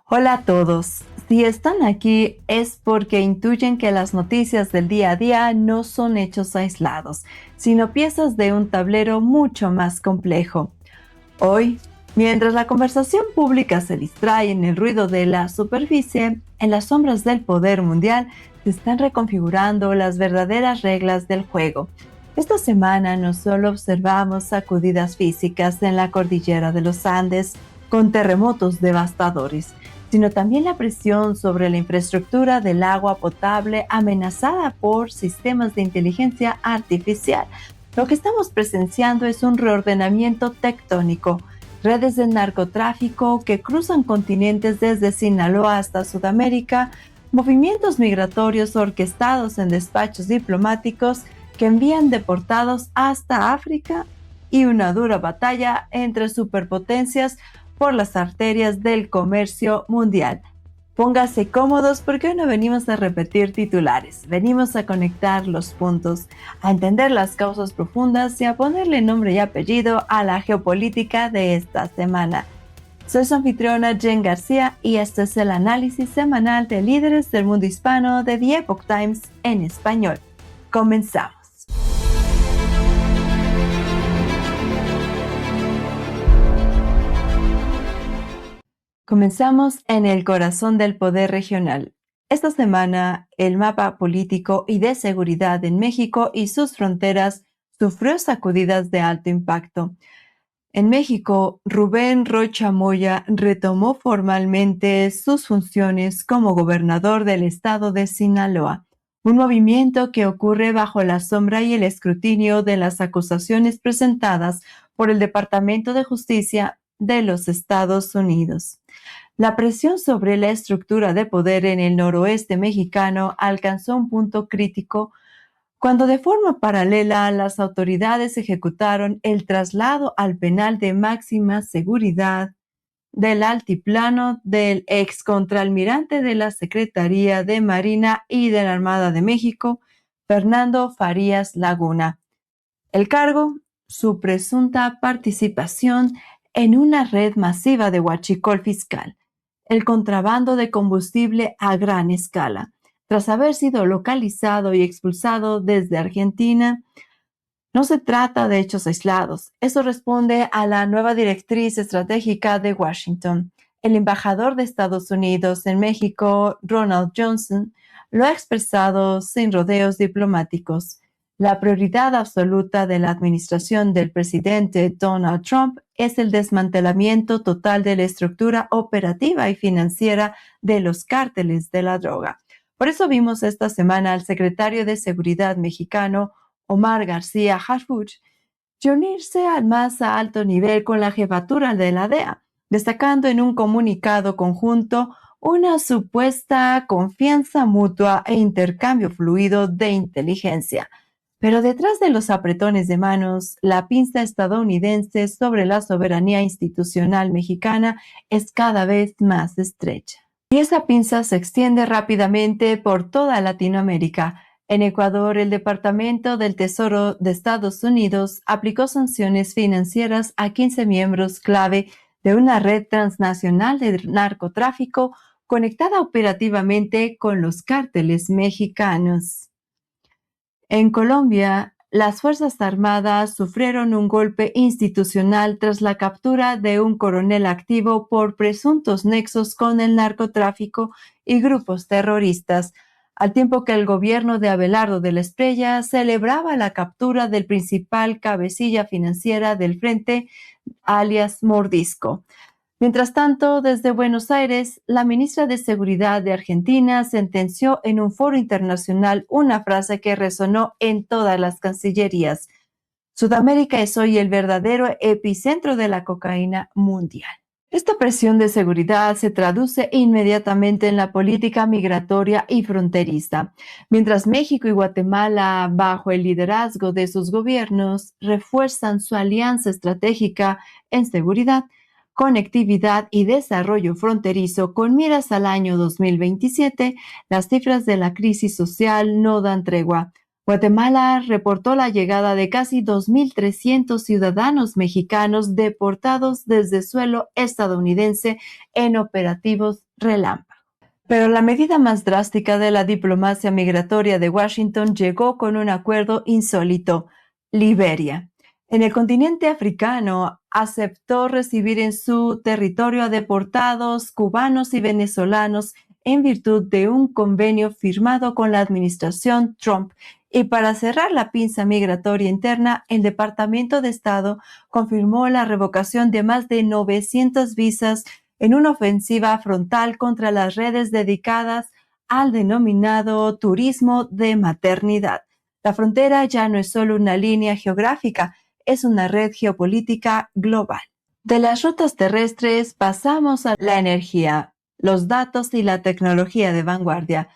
Hola a todos. Si están aquí es porque intuyen que las noticias del día a día no son hechos aislados, sino piezas de un tablero mucho más complejo. Hoy, mientras la conversación pública se distrae en el ruido de la superficie, en las sombras del poder mundial se están reconfigurando las verdaderas reglas del juego. Esta semana no solo observamos sacudidas físicas en la cordillera de los Andes con terremotos devastadores, sino también la presión sobre la infraestructura del agua potable amenazada por sistemas de inteligencia artificial. Lo que estamos presenciando es un reordenamiento tectónico, redes de narcotráfico que cruzan continentes desde Sinaloa hasta Sudamérica, movimientos migratorios orquestados en despachos diplomáticos que envían deportados hasta África y una dura batalla entre superpotencias por las arterias del comercio mundial. Póngase cómodos porque hoy no venimos a repetir titulares, venimos a conectar los puntos, a entender las causas profundas y a ponerle nombre y apellido a la geopolítica de esta semana. Soy su anfitriona Jen García y este es el análisis semanal de líderes del mundo hispano de The Epoch Times en español. Comenzamos. Comenzamos en el corazón del poder regional. Esta semana, el mapa político y de seguridad en México y sus fronteras sufrió sacudidas de alto impacto. En México, Rubén Rocha Moya retomó formalmente sus funciones como gobernador del estado de Sinaloa, un movimiento que ocurre bajo la sombra y el escrutinio de las acusaciones presentadas por el Departamento de Justicia de los Estados Unidos. La presión sobre la estructura de poder en el noroeste mexicano alcanzó un punto crítico cuando de forma paralela las autoridades ejecutaron el traslado al penal de máxima seguridad del altiplano del ex contraalmirante de la Secretaría de Marina y de la Armada de México, Fernando Farías Laguna. El cargo, su presunta participación en una red masiva de huachicol fiscal, el contrabando de combustible a gran escala. Tras haber sido localizado y expulsado desde Argentina, no se trata de hechos aislados. Eso responde a la nueva directriz estratégica de Washington. El embajador de Estados Unidos en México, Ronald Johnson, lo ha expresado sin rodeos diplomáticos. La prioridad absoluta de la administración del presidente Donald Trump es el desmantelamiento total de la estructura operativa y financiera de los cárteles de la droga. Por eso vimos esta semana al secretario de Seguridad mexicano, Omar García Harfuch, reunirse al más alto nivel con la jefatura de la DEA, destacando en un comunicado conjunto una supuesta confianza mutua e intercambio fluido de inteligencia. Pero detrás de los apretones de manos, la pinza estadounidense sobre la soberanía institucional mexicana es cada vez más estrecha. Y esa pinza se extiende rápidamente por toda Latinoamérica. En Ecuador, el Departamento del Tesoro de Estados Unidos aplicó sanciones financieras a 15 miembros clave de una red transnacional de narcotráfico conectada operativamente con los cárteles mexicanos. En Colombia, las Fuerzas Armadas sufrieron un golpe institucional tras la captura de un coronel activo por presuntos nexos con el narcotráfico y grupos terroristas, al tiempo que el gobierno de Abelardo de la Espriella celebraba la captura del principal cabecilla financiera del frente, alias Mordisco. Mientras tanto, desde Buenos Aires, la ministra de Seguridad de Argentina sentenció en un foro internacional una frase que resonó en todas las cancillerías: Sudamérica es hoy el verdadero epicentro de la cocaína mundial. Esta presión de seguridad se traduce inmediatamente en la política migratoria y fronteriza. Mientras México y Guatemala, bajo el liderazgo de sus gobiernos, refuerzan su alianza estratégica en seguridad, conectividad y desarrollo fronterizo con miras al año 2027, las cifras de la crisis social no dan tregua. Guatemala reportó la llegada de casi 2.300 ciudadanos mexicanos deportados desde suelo estadounidense en operativos relámpago. Pero la medida más drástica de la diplomacia migratoria de Washington llegó con un acuerdo insólito: Liberia. En el continente africano, aceptó recibir en su territorio a deportados cubanos y venezolanos en virtud de un convenio firmado con la administración Trump. Y para cerrar la pinza migratoria interna, el Departamento de Estado confirmó la revocación de más de 900 visas en una ofensiva frontal contra las redes dedicadas al denominado turismo de maternidad. La frontera ya no es solo una línea geográfica, es una red geopolítica global. De las rutas terrestres pasamos a la energía, los datos y la tecnología de vanguardia.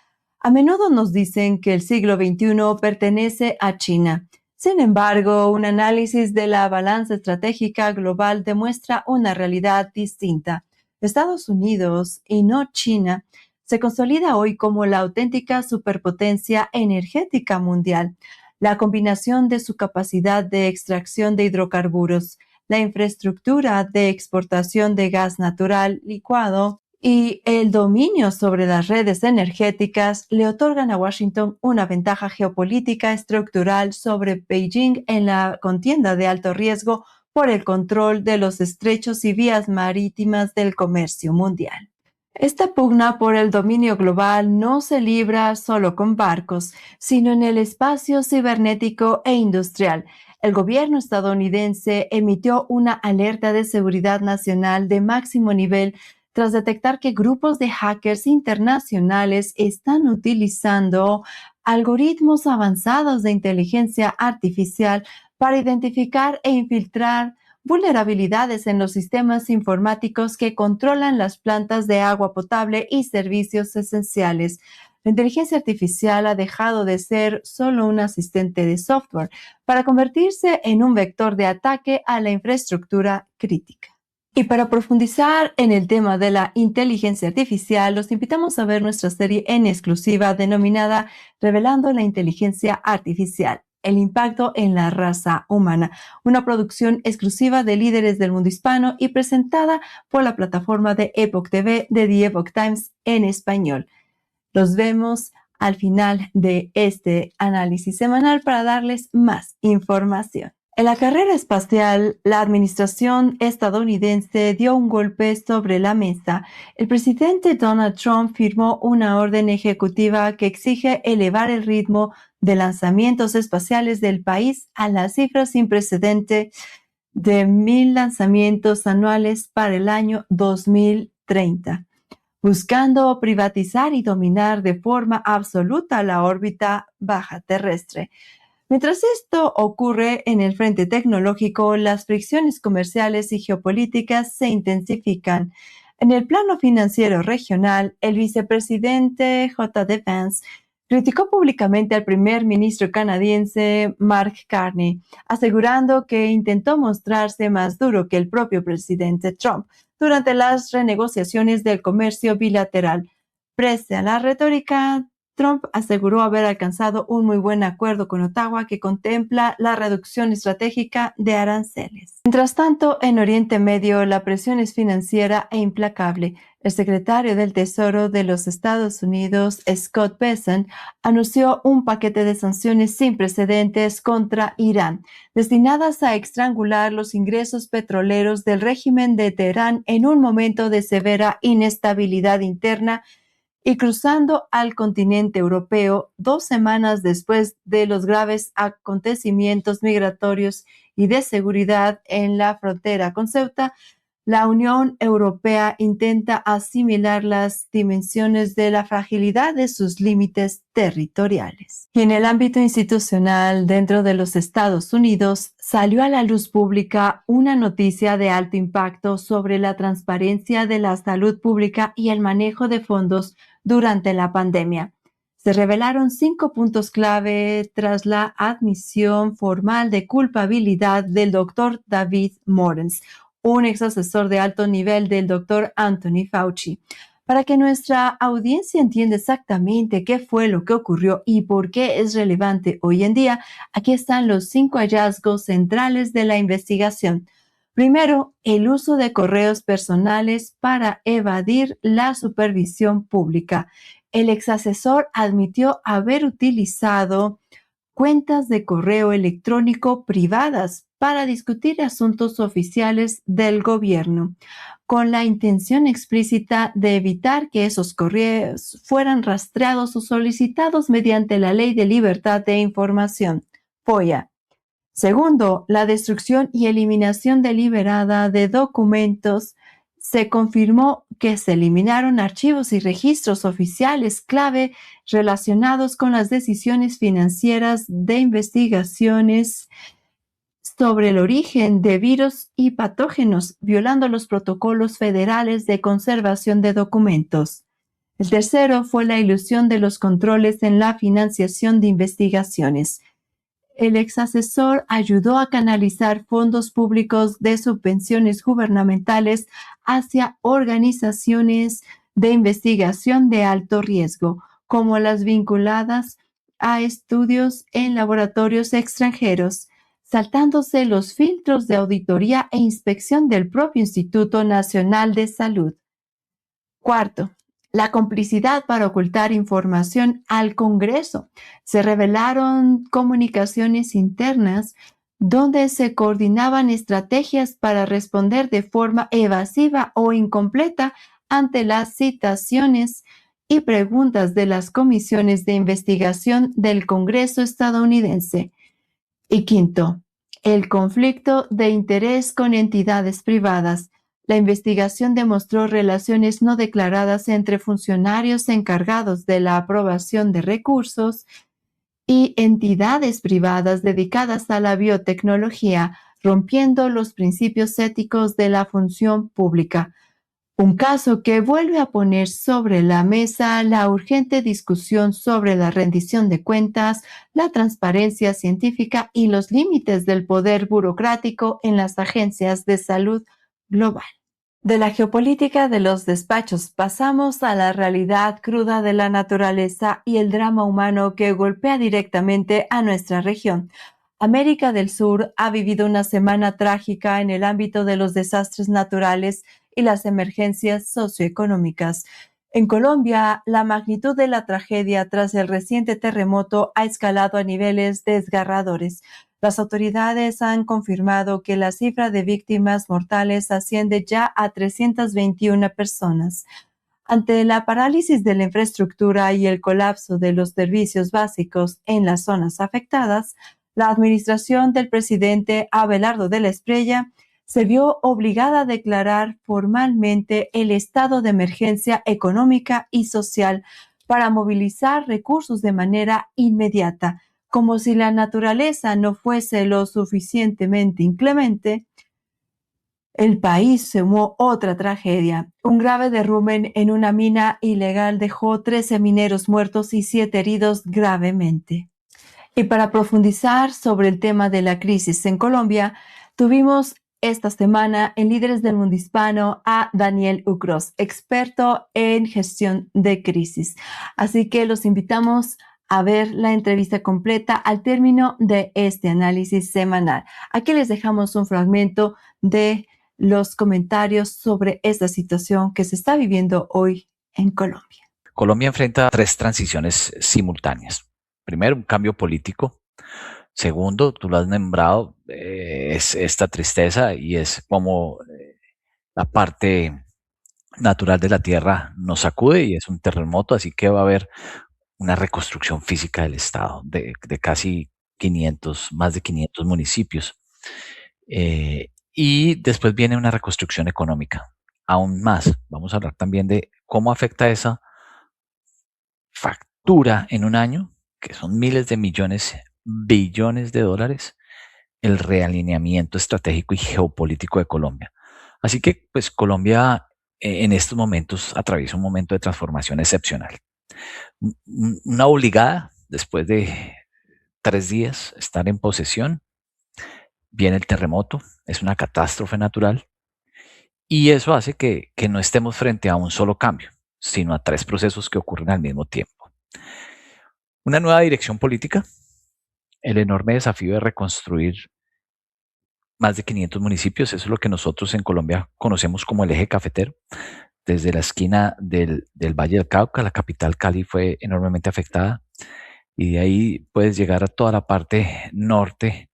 A menudo nos dicen que el siglo XXI pertenece a China. Sin embargo, un análisis de la balanza estratégica global demuestra una realidad distinta. Estados Unidos, y no China, se consolida hoy como la auténtica superpotencia energética mundial. La combinación de su capacidad de extracción de hidrocarburos, la infraestructura de exportación de gas natural licuado y el dominio sobre las redes energéticas le otorgan a Washington una ventaja geopolítica estructural sobre Beijing en la contienda de alto riesgo por el control de los estrechos y vías marítimas del comercio mundial. Esta pugna por el dominio global no se libra solo con barcos, sino en el espacio cibernético e industrial. El gobierno estadounidense emitió una alerta de seguridad nacional de máximo nivel tras detectar que grupos de hackers internacionales están utilizando algoritmos avanzados de inteligencia artificial para identificar e infiltrar vulnerabilidades en los sistemas informáticos que controlan las plantas de agua potable y servicios esenciales. La inteligencia artificial ha dejado de ser solo un asistente de software para convertirse en un vector de ataque a la infraestructura crítica. Y para profundizar en el tema de la inteligencia artificial, los invitamos a ver nuestra serie en exclusiva denominada Revelando la Inteligencia Artificial: el impacto en la raza humana, una producción exclusiva de líderes del mundo hispano y presentada por la plataforma de Epoch TV de The Epoch Times en español. Los vemos al final de este análisis semanal para darles más información. En la carrera espacial, la administración estadounidense dio un golpe sobre la mesa. El presidente Donald Trump firmó una orden ejecutiva que exige elevar el ritmo de lanzamientos espaciales del país a la cifra sin precedente de 1,000 lanzamientos anuales para el año 2030, buscando privatizar y dominar de forma absoluta la órbita baja terrestre. Mientras esto ocurre en el frente tecnológico, las fricciones comerciales y geopolíticas se intensifican. En el plano financiero regional, el vicepresidente J.D. Vance criticó públicamente al primer ministro canadiense Mark Carney, asegurando que intentó mostrarse más duro que el propio presidente Trump durante las renegociaciones del comercio bilateral. Pese a la retórica, Trump aseguró haber alcanzado un muy buen acuerdo con Ottawa que contempla la reducción estratégica de aranceles. Mientras tanto, en Oriente Medio, la presión es financiera e implacable. El secretario del Tesoro de los Estados Unidos, Scott Bessent, anunció un paquete de sanciones sin precedentes contra Irán, destinadas a estrangular los ingresos petroleros del régimen de Teherán en un momento de severa inestabilidad interna y cruzando al continente europeo 2 semanas después de los graves acontecimientos migratorios y de seguridad en la frontera con Ceuta. La Unión Europea intenta asimilar las dimensiones de la fragilidad de sus límites territoriales. Y en el ámbito institucional, dentro de los Estados Unidos, salió a la luz pública una noticia de alto impacto sobre la transparencia de la salud pública y el manejo de fondos durante la pandemia. Se revelaron 5 puntos clave tras la admisión formal de culpabilidad del doctor David Morens, un ex asesor de alto nivel del doctor Anthony Fauci. Para que nuestra audiencia entienda exactamente qué fue lo que ocurrió y por qué es relevante hoy en día, aquí están los 5 hallazgos centrales de la investigación. Primero, el uso de correos personales para evadir la supervisión pública. El exasesor admitió haber utilizado cuentas de correo electrónico privadas para discutir asuntos oficiales del gobierno, con la intención explícita de evitar que esos correos fueran rastreados o solicitados mediante la Ley de Libertad de Información, FOIA. Segundo, la destrucción y eliminación deliberada de documentos. Se confirmó que se eliminaron archivos y registros oficiales clave relacionados con las decisiones financieras de investigaciones sobre el origen de virus y patógenos, violando los protocolos federales de conservación de documentos. El tercero fue la ilusión de los controles en la financiación de investigaciones. El exasesor ayudó a canalizar fondos públicos de subvenciones gubernamentales hacia organizaciones de investigación de alto riesgo, como las vinculadas a estudios en laboratorios extranjeros, saltándose los filtros de auditoría e inspección del propio Instituto Nacional de Salud. Cuarto, la complicidad para ocultar información al Congreso. Se revelaron comunicaciones internas donde se coordinaban estrategias para responder de forma evasiva o incompleta ante las citaciones y preguntas de las comisiones de investigación del Congreso estadounidense. Y quinto, el conflicto de interés con entidades privadas. La investigación demostró relaciones no declaradas entre funcionarios encargados de la aprobación de recursos y entidades privadas dedicadas a la biotecnología, rompiendo los principios éticos de la función pública. Un caso que vuelve a poner sobre la mesa la urgente discusión sobre la rendición de cuentas, la transparencia científica y los límites del poder burocrático en las agencias de salud global. De la geopolítica de los despachos pasamos a la realidad cruda de la naturaleza y el drama humano que golpea directamente a nuestra región. América del Sur ha vivido una semana trágica en el ámbito de los desastres naturales y las emergencias socioeconómicas. En Colombia, la magnitud de la tragedia tras el reciente terremoto ha escalado a niveles desgarradores. Las autoridades han confirmado que la cifra de víctimas mortales asciende ya a 321 personas. Ante la parálisis de la infraestructura y el colapso de los servicios básicos en las zonas afectadas, la administración del presidente Abelardo de la Espriella se vio obligada a declarar formalmente el estado de emergencia económica y social para movilizar recursos de manera inmediata. Como si la naturaleza no fuese lo suficientemente inclemente, el país sumó otra tragedia. Un grave derrumbe en una mina ilegal dejó 13 mineros muertos y 7 heridos gravemente. Y para profundizar sobre el tema de la crisis en Colombia, tuvimos esta semana en Líderes del Mundo Hispano a Daniel Ucros, experto en gestión de crisis. Así que los invitamos a ver la entrevista completa al término de este análisis semanal. Aquí les dejamos un fragmento de los comentarios sobre esta situación que se está viviendo hoy en Colombia. Colombia enfrenta 3 transiciones simultáneas. Primero, un cambio político. Segundo, tú lo has nombrado, es esta tristeza y es como la parte natural de la tierra nos sacude y es un terremoto, así que va a haber una reconstrucción física del Estado de casi 500, más de 500 municipios. Y después viene una reconstrucción económica. Aún más, vamos a hablar también de cómo afecta esa factura en un año, que son miles de millones, billones de dólares, el realineamiento estratégico y geopolítico de Colombia. Así que, pues, Colombia en estos momentos atraviesa un momento de transformación excepcional. Una obligada, después de 3 días, estar en posesión, viene el terremoto, es una catástrofe natural, y eso hace que no estemos frente a un solo cambio, sino a 3 procesos que ocurren al mismo tiempo. Una nueva dirección política, el enorme desafío de reconstruir más de 500 municipios, eso es lo que nosotros en Colombia conocemos como el eje cafetero. Desde la esquina del Valle del Cauca, la capital Cali fue enormemente afectada, y de ahí puedes llegar a toda la parte norte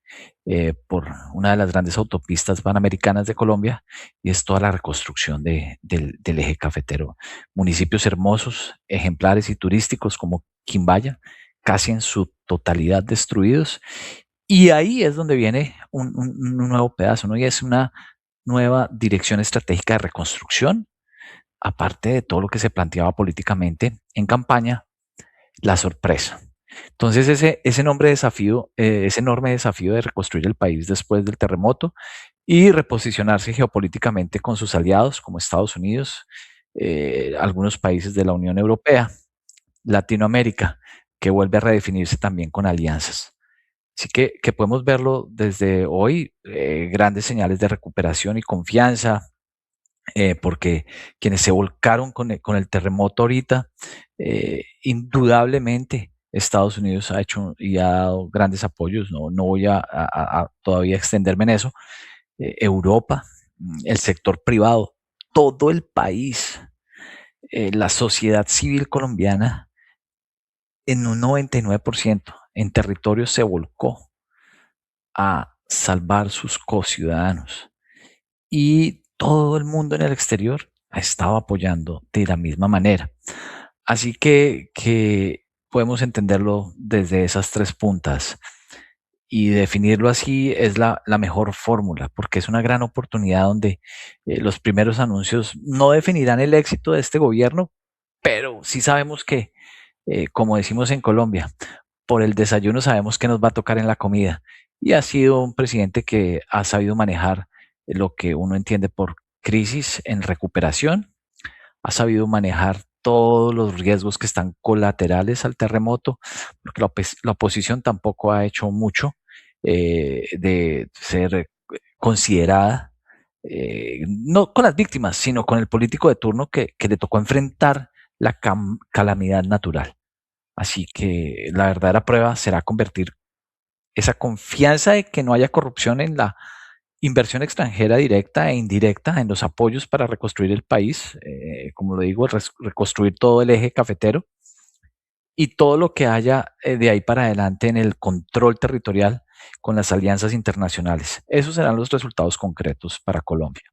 por una de las grandes autopistas panamericanas de Colombia, y es toda la reconstrucción del eje cafetero. Municipios hermosos, ejemplares y turísticos como Quimbaya, casi en su totalidad destruidos, y ahí es donde viene un nuevo pedazo, ¿no? Y es una nueva dirección estratégica de reconstrucción, aparte de todo lo que se planteaba políticamente en campaña, la sorpresa. Entonces ese ese enorme desafío de reconstruir el país después del terremoto y reposicionarse geopolíticamente con sus aliados como Estados Unidos, algunos países de la Unión Europea, Latinoamérica, que vuelve a redefinirse también con alianzas. Así que podemos verlo desde hoy, grandes señales de recuperación y confianza, porque quienes se volcaron con el terremoto ahorita, indudablemente Estados Unidos ha hecho y ha dado grandes apoyos, no voy a todavía extenderme en eso. Europa, el sector privado, todo el país, la sociedad civil colombiana en un 99% en territorio se volcó a salvar sus conciudadanos, y todo el mundo en el exterior ha estado apoyando de la misma manera. Así que podemos entenderlo desde esas 3 puntas, y definirlo así es la mejor fórmula, porque es una gran oportunidad donde los primeros anuncios no definirán el éxito de este gobierno, pero sí sabemos que, como decimos en Colombia, por el desayuno sabemos que nos va a tocar en la comida. Y ha sido un presidente que ha sabido manejar lo que uno entiende por crisis en recuperación, ha sabido manejar todos los riesgos que están colaterales al terremoto, porque la oposición tampoco ha hecho mucho de ser considerada, no con las víctimas, sino con el político de turno que le tocó enfrentar la calamidad natural. Así que la verdadera prueba será convertir esa confianza de que no haya corrupción en la inversión extranjera directa e indirecta, en los apoyos para reconstruir el país, como lo digo, reconstruir todo el eje cafetero, y todo lo que haya de ahí para adelante en el control territorial con las alianzas internacionales. Esos serán los resultados concretos para Colombia.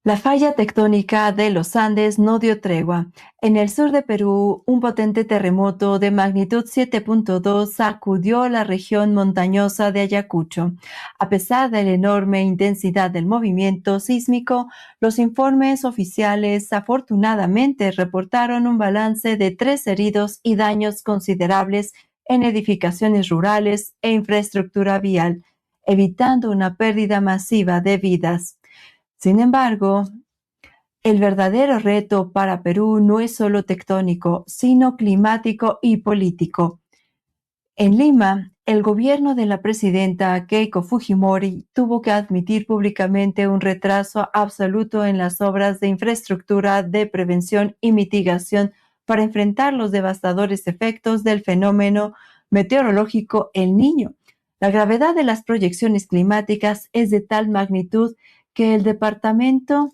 La falla tectónica de los Andes no dio tregua. En el sur de Perú, un potente terremoto de magnitud 7.2 sacudió la región montañosa de Ayacucho. A pesar de la enorme intensidad del movimiento sísmico, los informes oficiales afortunadamente reportaron un balance de 3 heridos y daños considerables en edificaciones rurales e infraestructura vial, evitando una pérdida masiva de vidas. Sin embargo, el verdadero reto para Perú no es solo tectónico, sino climático y político. En Lima, el gobierno de la presidenta Keiko Fujimori tuvo que admitir públicamente un retraso absoluto en las obras de infraestructura de prevención y mitigación para enfrentar los devastadores efectos del fenómeno meteorológico El Niño. La gravedad de las proyecciones climáticas es de tal magnitud que el Departamento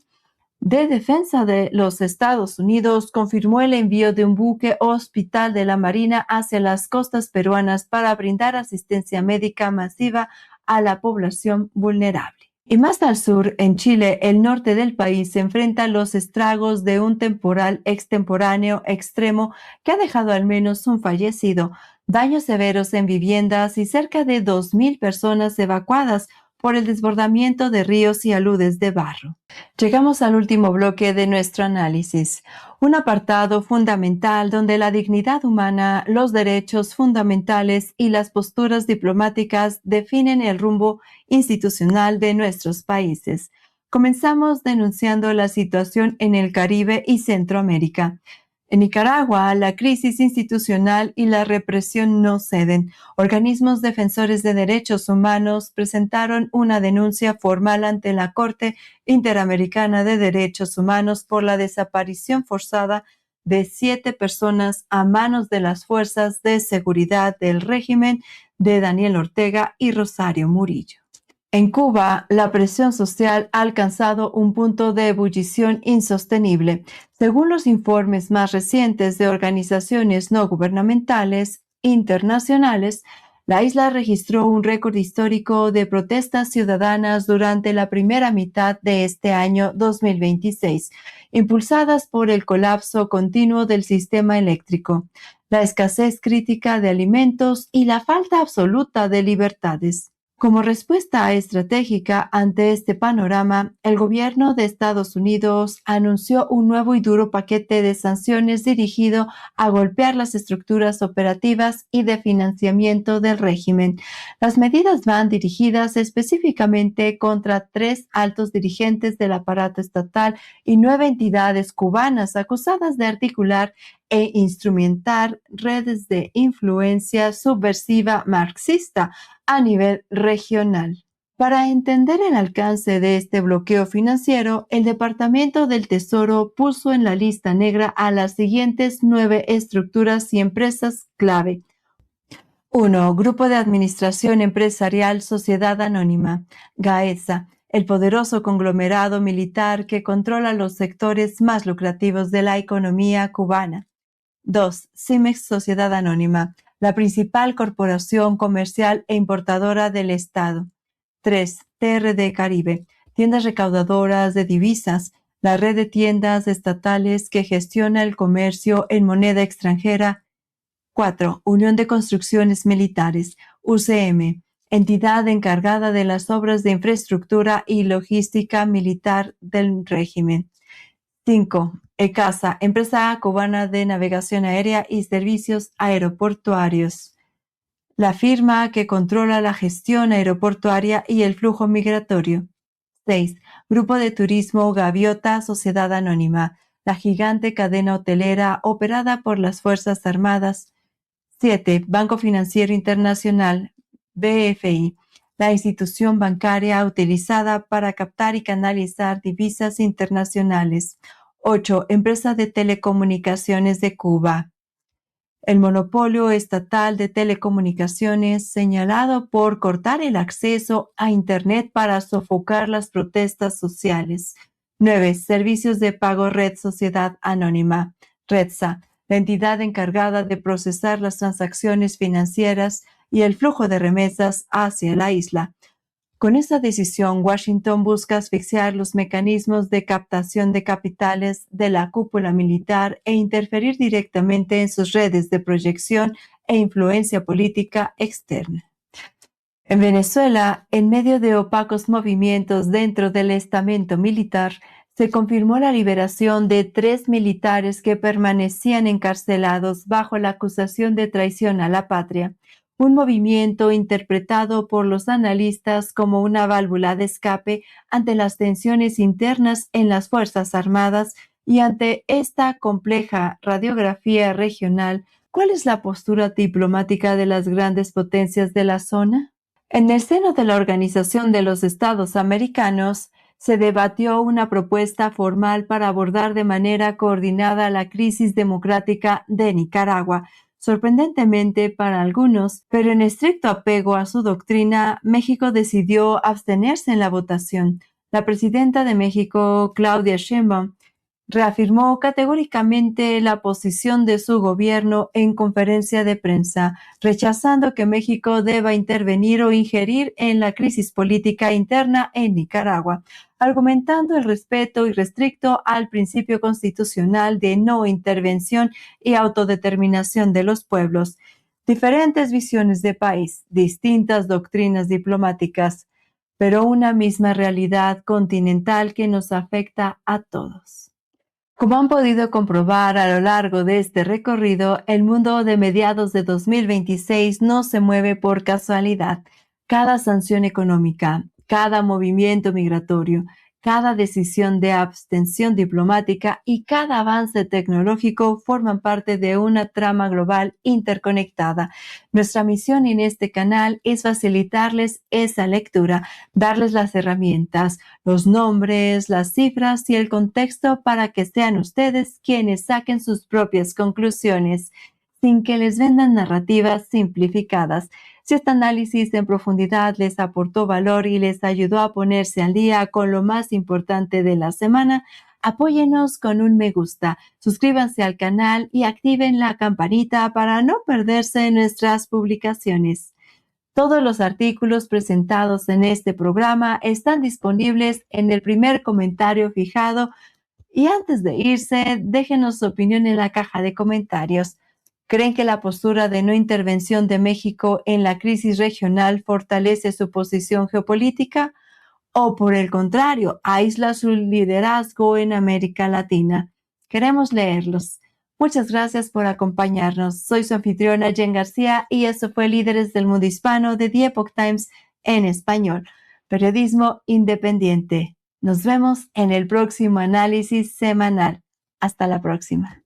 de Defensa de los Estados Unidos confirmó el envío de un buque hospital de la Marina hacia las costas peruanas para brindar asistencia médica masiva a la población vulnerable. Y más al sur, en Chile, el norte del país se enfrenta a los estragos de un temporal extemporáneo extremo que ha dejado al menos un fallecido, daños severos en viviendas y cerca de 2.000 personas evacuadas por el desbordamiento de ríos y aludes de barro. Llegamos al último bloque de nuestro análisis, un apartado fundamental donde la dignidad humana, los derechos fundamentales y las posturas diplomáticas definen el rumbo institucional de nuestros países. Comenzamos denunciando la situación en el Caribe y Centroamérica. En Nicaragua, la crisis institucional y la represión no ceden. Organismos defensores de derechos humanos presentaron una denuncia formal ante la Corte Interamericana de Derechos Humanos por la desaparición forzada de 7 personas a manos de las fuerzas de seguridad del régimen de Daniel Ortega y Rosario Murillo. En Cuba, la presión social ha alcanzado un punto de ebullición insostenible. Según los informes más recientes de organizaciones no gubernamentales internacionales, la isla registró un récord histórico de protestas ciudadanas durante la primera mitad de este año 2026, impulsadas por el colapso continuo del sistema eléctrico, la escasez crítica de alimentos y la falta absoluta de libertades. Como respuesta estratégica ante este panorama, el gobierno de Estados Unidos anunció un nuevo y duro paquete de sanciones dirigido a golpear las estructuras operativas y de financiamiento del régimen. Las medidas van dirigidas específicamente contra 3 altos dirigentes del aparato estatal y 9 entidades cubanas acusadas de articular e instrumentar redes de influencia subversiva marxista a nivel regional. Para entender el alcance de este bloqueo financiero, el Departamento del Tesoro puso en la lista negra a las siguientes 9 estructuras y empresas clave. 1. Grupo de Administración Empresarial Sociedad Anónima, GAESA, el poderoso conglomerado militar que controla los sectores más lucrativos de la economía cubana. 2. Cimex Sociedad Anónima, la principal corporación comercial e importadora del Estado. 3. TRD Caribe, tiendas recaudadoras de divisas, la red de tiendas estatales que gestiona el comercio en moneda extranjera. 4. Unión de Construcciones Militares, UCM, entidad encargada de las obras de infraestructura y logística militar del régimen. 5. ECASA, empresa cubana de navegación aérea y servicios aeroportuarios, la firma que controla la gestión aeroportuaria y el flujo migratorio. 6. Grupo de Turismo Gaviota Sociedad Anónima, la gigante cadena hotelera operada por las Fuerzas Armadas. 7. Banco Financiero Internacional, BFI, la institución bancaria utilizada para captar y canalizar divisas internacionales. 8. Empresa de Telecomunicaciones de Cuba. El monopolio estatal de telecomunicaciones señalado por cortar el acceso a Internet para sofocar las protestas sociales. 9. Servicios de Pago Red Sociedad Anónima, REDSA, la entidad encargada de procesar las transacciones financieras y el flujo de remesas hacia la isla. Con esta decisión, Washington busca asfixiar los mecanismos de captación de capitales de la cúpula militar e interferir directamente en sus redes de proyección e influencia política externa. En Venezuela, en medio de opacos movimientos dentro del estamento militar, se confirmó la liberación de 3 militares que permanecían encarcelados bajo la acusación de traición a la patria, un movimiento interpretado por los analistas como una válvula de escape ante las tensiones internas en las Fuerzas Armadas y ante esta compleja radiografía regional. ¿Cuál es la postura diplomática de las grandes potencias de la zona? En el seno de la Organización de los Estados Americanos, se debatió una propuesta formal para abordar de manera coordinada la crisis democrática de Nicaragua. Sorprendentemente para algunos, pero en estricto apego a su doctrina, México decidió abstenerse en la votación. La presidenta de México, Claudia Sheinbaum, reafirmó categóricamente la posición de su gobierno en conferencia de prensa, rechazando que México deba intervenir o ingerir en la crisis política interna en Nicaragua, argumentando el respeto irrestricto al principio constitucional de no intervención y autodeterminación de los pueblos. Diferentes visiones de país, distintas doctrinas diplomáticas, pero una misma realidad continental que nos afecta a todos. Como han podido comprobar a lo largo de este recorrido, el mundo de mediados de 2026 no se mueve por casualidad. Cada sanción económica, cada movimiento migratorio, Cada decisión de abstención diplomática y cada avance tecnológico forman parte de una trama global interconectada. Nuestra misión en este canal es facilitarles esa lectura, darles las herramientas, los nombres, las cifras y el contexto para que sean ustedes quienes saquen sus propias conclusiones, sin que les vendan narrativas simplificadas. Si este análisis en profundidad les aportó valor y les ayudó a ponerse al día con lo más importante de la semana, apóyenos con un me gusta, suscríbanse al canal y activen la campanita para no perderse nuestras publicaciones. Todos los artículos presentados en este programa están disponibles en el primer comentario fijado y antes de irse, déjenos su opinión en la caja de comentarios. ¿Creen que la postura de no intervención de México en la crisis regional fortalece su posición geopolítica? ¿O por el contrario, aísla su liderazgo en América Latina? Queremos leerlos. Muchas gracias por acompañarnos. Soy su anfitriona Jen García y eso fue Líderes del Mundo Hispano de The Epoch Times en español. Periodismo independiente. Nos vemos en el próximo análisis semanal. Hasta la próxima.